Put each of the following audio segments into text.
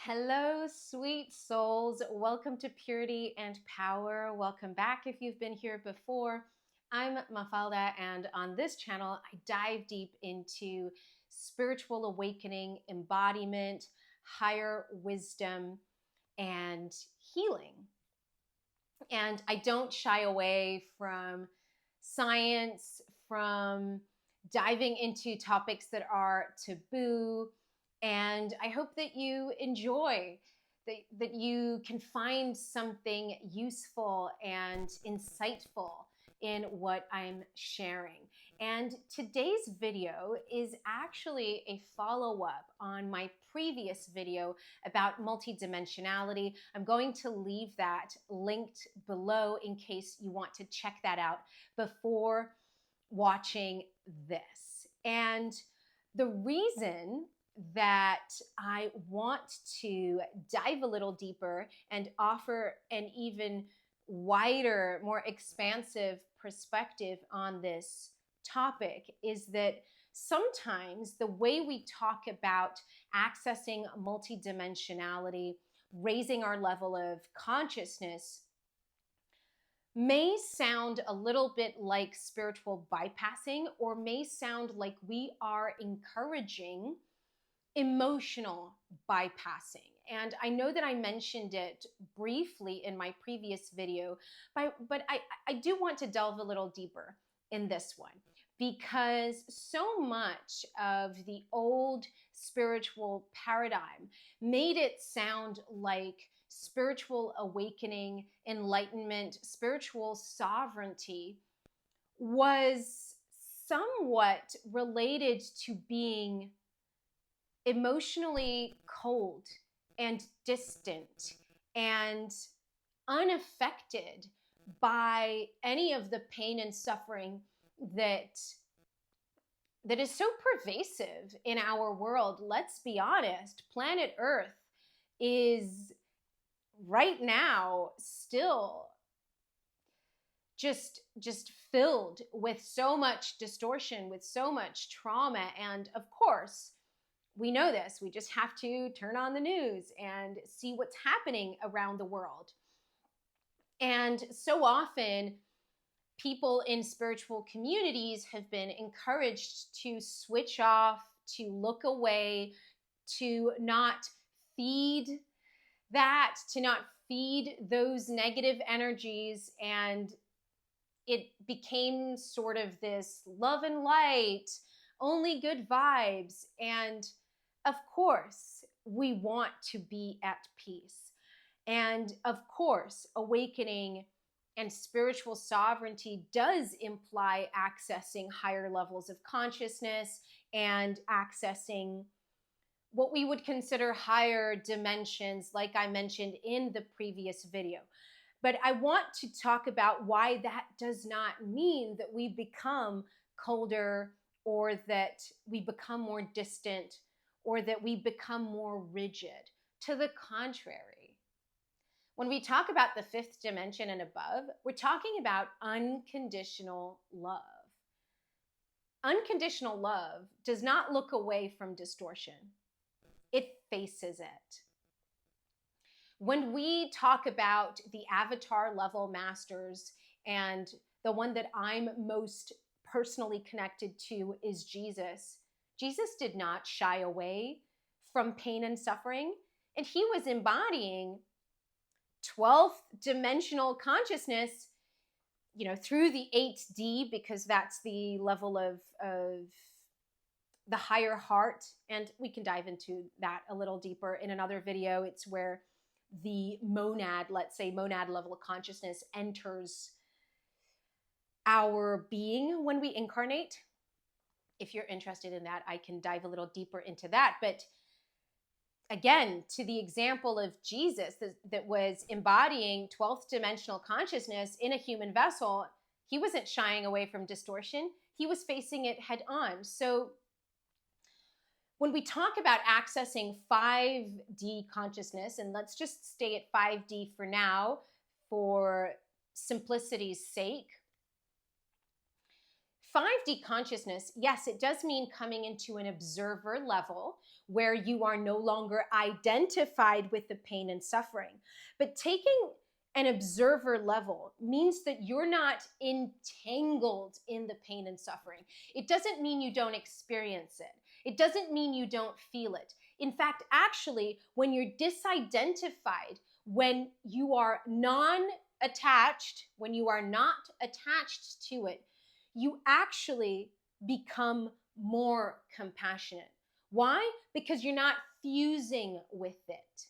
Hello, sweet souls. Welcome to Purity and Power. Welcome back if you've been here before. I'm Mafalda, and on this channel, I dive deep into spiritual awakening, embodiment, higher wisdom, and healing. And I don't shy away from science, from diving into topics that are taboo. And I hope that you enjoy, that you can find something useful and insightful in what I'm sharing. And today's video is actually a follow-up on my previous video about multidimensionality. I'm going to leave that linked below in case you want to check that out before watching this. And the reason that I want to dive a little deeper and offer an even wider, more expansive perspective on this topic is that sometimes the way we talk about accessing multidimensionality, raising our level of consciousness, may sound a little bit like spiritual bypassing, or may sound like we are encouraging emotional bypassing. And I know that I mentioned it briefly in my previous video, but I do want to delve a little deeper in this one, because so much of the old spiritual paradigm made it sound like spiritual awakening, enlightenment, spiritual sovereignty was somewhat related to being emotionally cold and distant and unaffected by any of the pain and suffering that is so pervasive in our world. Let's be honest, planet Earth is right now still just filled with so much distortion, with so much trauma. And of course, we know this. We just have to turn on the news and see what's happening around the world. And so often, people in spiritual communities have been encouraged to switch off, to look away, to not feed that, to not feed those negative energies. And it became sort of this love and light, only good vibes. And of course, we want to be at peace. And of course, awakening and spiritual sovereignty does imply accessing higher levels of consciousness and accessing what we would consider higher dimensions, like I mentioned in the previous video. But I want to talk about why that does not mean that we become colder, or that we become more distant, or that we become more rigid. To the contrary, when we talk about the fifth dimension and above, we're talking about unconditional love. Unconditional love does not look away from distortion. It faces it. When we talk about the avatar level masters, and the one that I'm most personally connected to is Jesus. Jesus did not shy away from pain and suffering, and he was embodying 12th dimensional consciousness, through the 8D, because that's the level of the higher heart. And we can dive into that a little deeper in another video. It's where the monad, let's say monad level of consciousness, enters our being when we incarnate. If you're interested in that, I can dive a little deeper into that. But again, to the example of Jesus that was embodying 12th dimensional consciousness in a human vessel, he wasn't shying away from distortion. He was facing it head on. So when we talk about accessing 5D consciousness, and let's just stay at 5D for now for simplicity's sake, 5D consciousness, yes, it does mean coming into an observer level where you are no longer identified with the pain and suffering. But taking an observer level means that you're not entangled in the pain and suffering. It doesn't mean you don't experience it. It doesn't mean you don't feel it. In fact, actually, when you're disidentified, when you are non-attached, when you are not attached to it, you actually become more compassionate. Why? Because you're not fusing with it.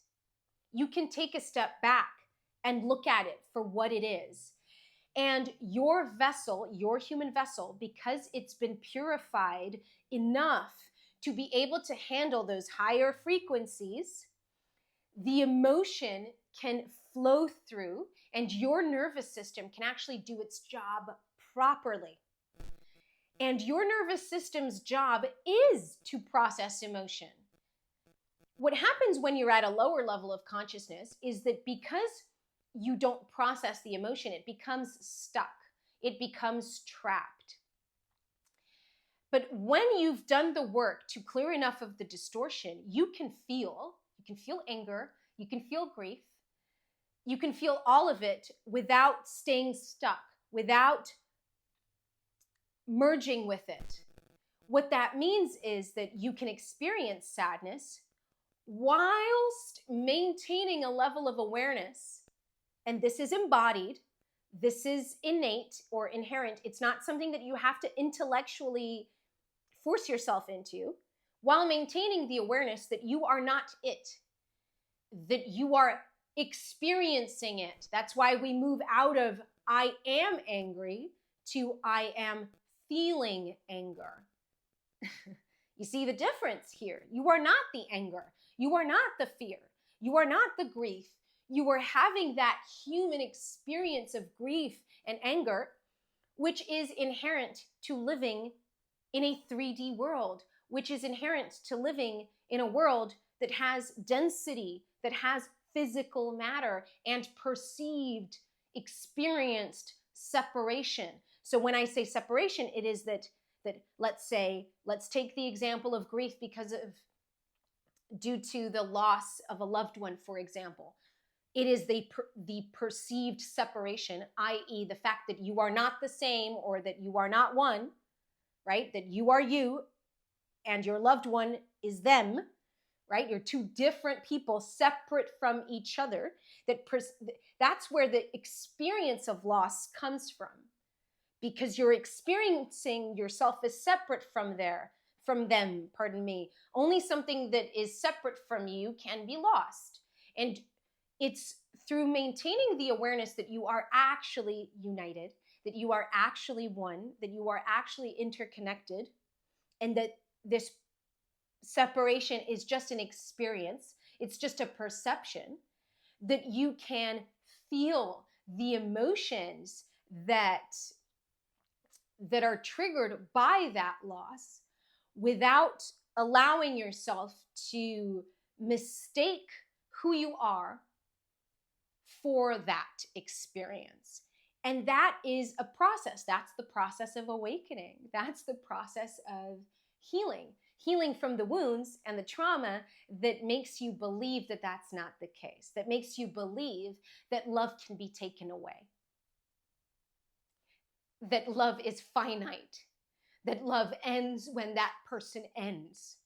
You can take a step back and look at it for what it is. And your vessel, your human vessel, because it's been purified enough to be able to handle those higher frequencies, the emotion can flow through and your nervous system can actually do its job properly. And your nervous system's job is to process emotion. What happens when you're at a lower level of consciousness is that because you don't process the emotion, it becomes stuck. It becomes trapped. But when you've done the work to clear enough of the distortion, you can feel anger, you can feel grief, you can feel all of it without staying stuck, without merging with it. What that means is that you can experience sadness whilst maintaining a level of awareness. And this is embodied, this is innate or inherent. It's not something that you have to intellectually force yourself into, while maintaining the awareness that you are not it, that you are experiencing it. That's why we move out of I am angry to I am feeling anger. You see the difference here. You are not the anger. You are not the fear. You are not the grief. You are having that human experience of grief and anger, which is inherent to living in a 3D world, which is inherent to living in a world that has density, that has physical matter and perceived, experienced separation. So when I say separation, it is that let's take the example of grief due to the loss of a loved one, for example. It is the perceived separation, i.e. the fact that you are not the same or that you are not one, right? That you are you and your loved one is them, right? You're two different people separate from each other. That's where the experience of loss comes from, because you're experiencing yourself as separate from them. Only something that is separate from you can be lost. And it's through maintaining the awareness that you are actually united, that you are actually one, that you are actually interconnected, and that this separation is just an experience, it's just a perception, that you can feel the emotions that are triggered by that loss without allowing yourself to mistake who you are for that experience. And that is a process. That's the process of awakening. That's the process of healing from the wounds and the trauma that makes you believe that that's not the case, that makes you believe that love can be taken away, that love is finite, that love ends when that person ends.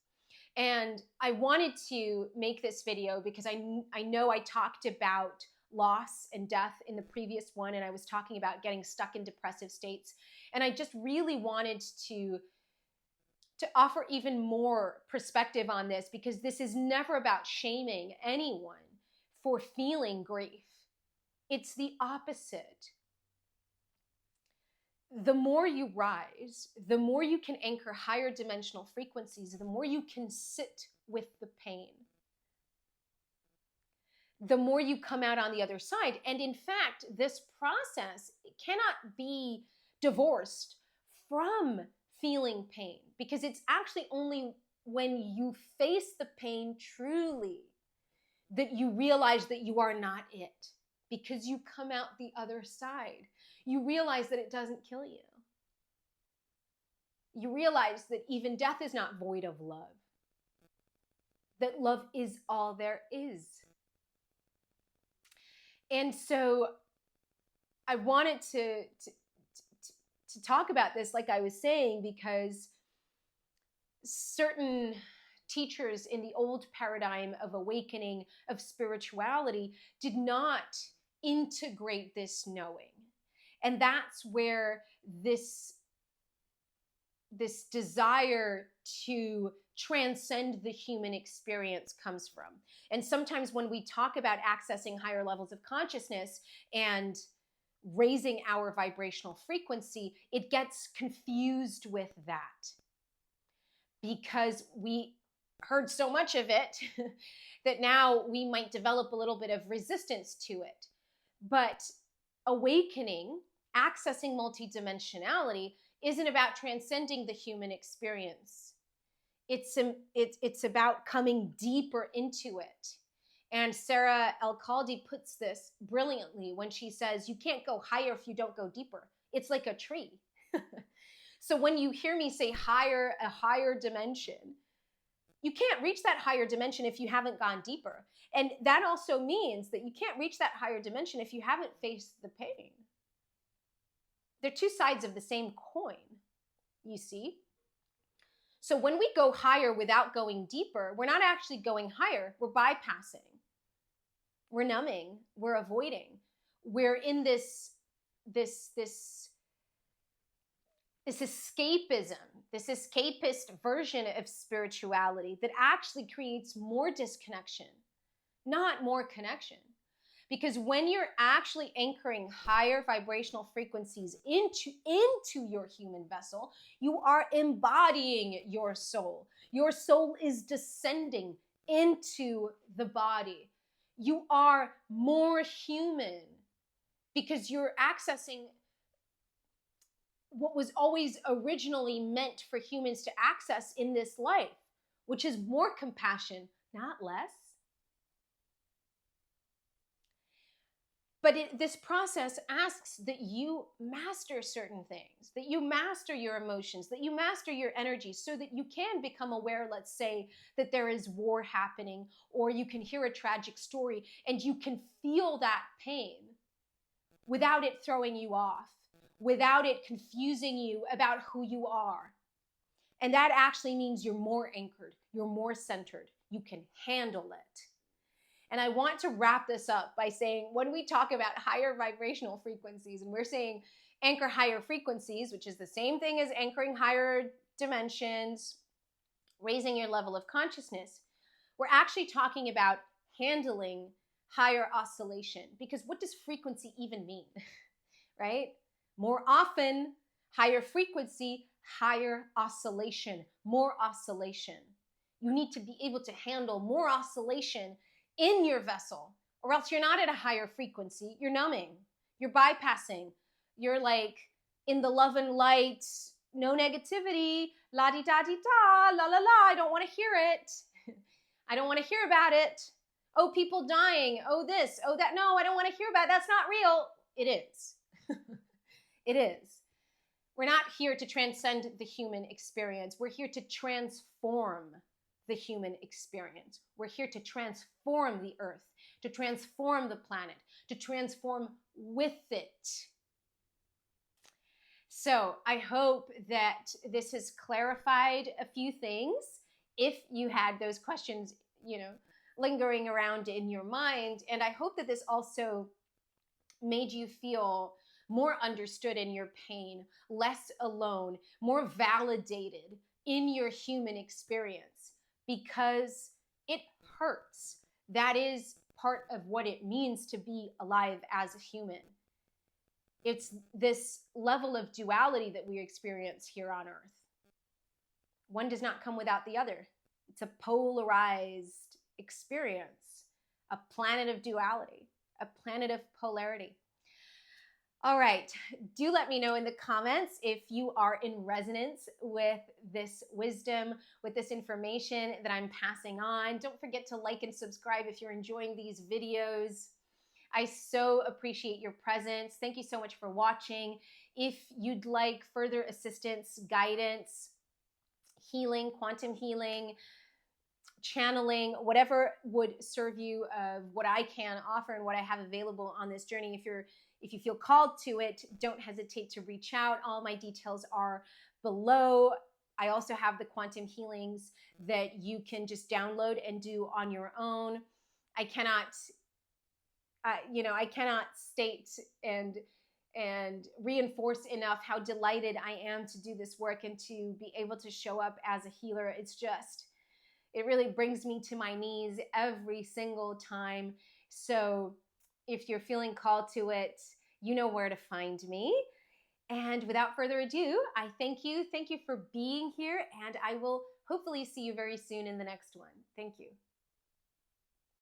And I wanted to make this video because I know I talked about loss and death in the previous one, and I was talking about getting stuck in depressive states. And I just really wanted to offer even more perspective on this, because this is never about shaming anyone for feeling grief. It's the opposite. The more you rise, the more you can anchor higher dimensional frequencies, the more you can sit with the pain, the more you come out on the other side. And in fact, this process cannot be divorced from feeling pain, because it's actually only when you face the pain truly that you realize that you are not it, because you come out the other side. You realize that it doesn't kill you. you realize that even death is not void of love, that love is all there is. And so I wanted to talk about this, like I was saying, because certain teachers in the old paradigm of awakening, of spirituality, did not integrate this knowing. And that's where this desire to transcend the human experience comes from. And sometimes when we talk about accessing higher levels of consciousness and raising our vibrational frequency, it gets confused with that, because we heard so much of it that now we might develop a little bit of resistance to it. But awakening, accessing multidimensionality, isn't about transcending the human experience. It's about coming deeper into it. And Sarah El-Khaldi puts this brilliantly when she says, you can't go higher if you don't go deeper. It's like a tree. So when you hear me say a higher dimension, you can't reach that higher dimension if you haven't gone deeper. And that also means that you can't reach that higher dimension if you haven't faced the pain. They're two sides of the same coin, you see? So when we go higher without going deeper, we're not actually going higher, we're bypassing. We're numbing, we're avoiding. We're in this escapism, this escapist version of spirituality that actually creates more disconnection, not more connection. Because when you're actually anchoring higher vibrational frequencies into your human vessel, you are embodying your soul. Your soul is descending into the body. You are more human because you're accessing what was always originally meant for humans to access in this life, which is more compassion, not less. But this process asks that you master certain things, that you master your emotions, that you master your energy so that you can become aware, let's say, that there is war happening, or you can hear a tragic story and you can feel that pain without it throwing you off, without it confusing you about who you are. And that actually means you're more anchored, you're more centered, you can handle it. And I want to wrap this up by saying, when we talk about higher vibrational frequencies, and we're saying anchor higher frequencies, which is the same thing as anchoring higher dimensions, raising your level of consciousness, we're actually talking about handling higher oscillation. Because what does frequency even mean, right? More often, higher frequency, higher oscillation, more oscillation. You need to be able to handle more oscillation in your vessel, or else you're not at a higher frequency. You're numbing, you're bypassing, you're like in the love and light, no negativity, la-di-da-di-da, la-la-la, I don't want to hear it. I don't want to hear about it. Oh, people dying, oh this, oh that. No, I don't want to hear about it. That's not real. It is. It is. We're not here to transcend the human experience. We're here to transform the human experience. We're here to transform the earth, to transform the planet, to transform with it. So I hope that this has clarified a few things. If you had those questions, lingering around in your mind, and I hope that this also made you feel more understood in your pain, less alone, more validated in your human experience. Because it hurts. That is part of what it means to be alive as a human. It's this level of duality that we experience here on Earth. One does not come without the other. It's a polarized experience, a planet of duality, a planet of polarity. All right, do let me know in the comments if you are in resonance with this wisdom, with this information that I'm passing on. Don't forget to like and subscribe if you're enjoying these videos. I so appreciate your presence. Thank you so much for watching. If you'd like further assistance, guidance, healing, quantum healing, channeling, whatever would serve you of what I can offer and what I have available on this journey. If you feel called to it, don't hesitate to reach out. All my details are below. I also have the quantum healings that you can just download and do on your own. I cannot I cannot state and reinforce enough how delighted I am to do this work and to be able to show up as a healer. It really brings me to my knees every single time. So if you're feeling called to it, you know where to find me. And without further ado, I thank you. Thank you for being here, and I will hopefully see you very soon in the next one. Thank you.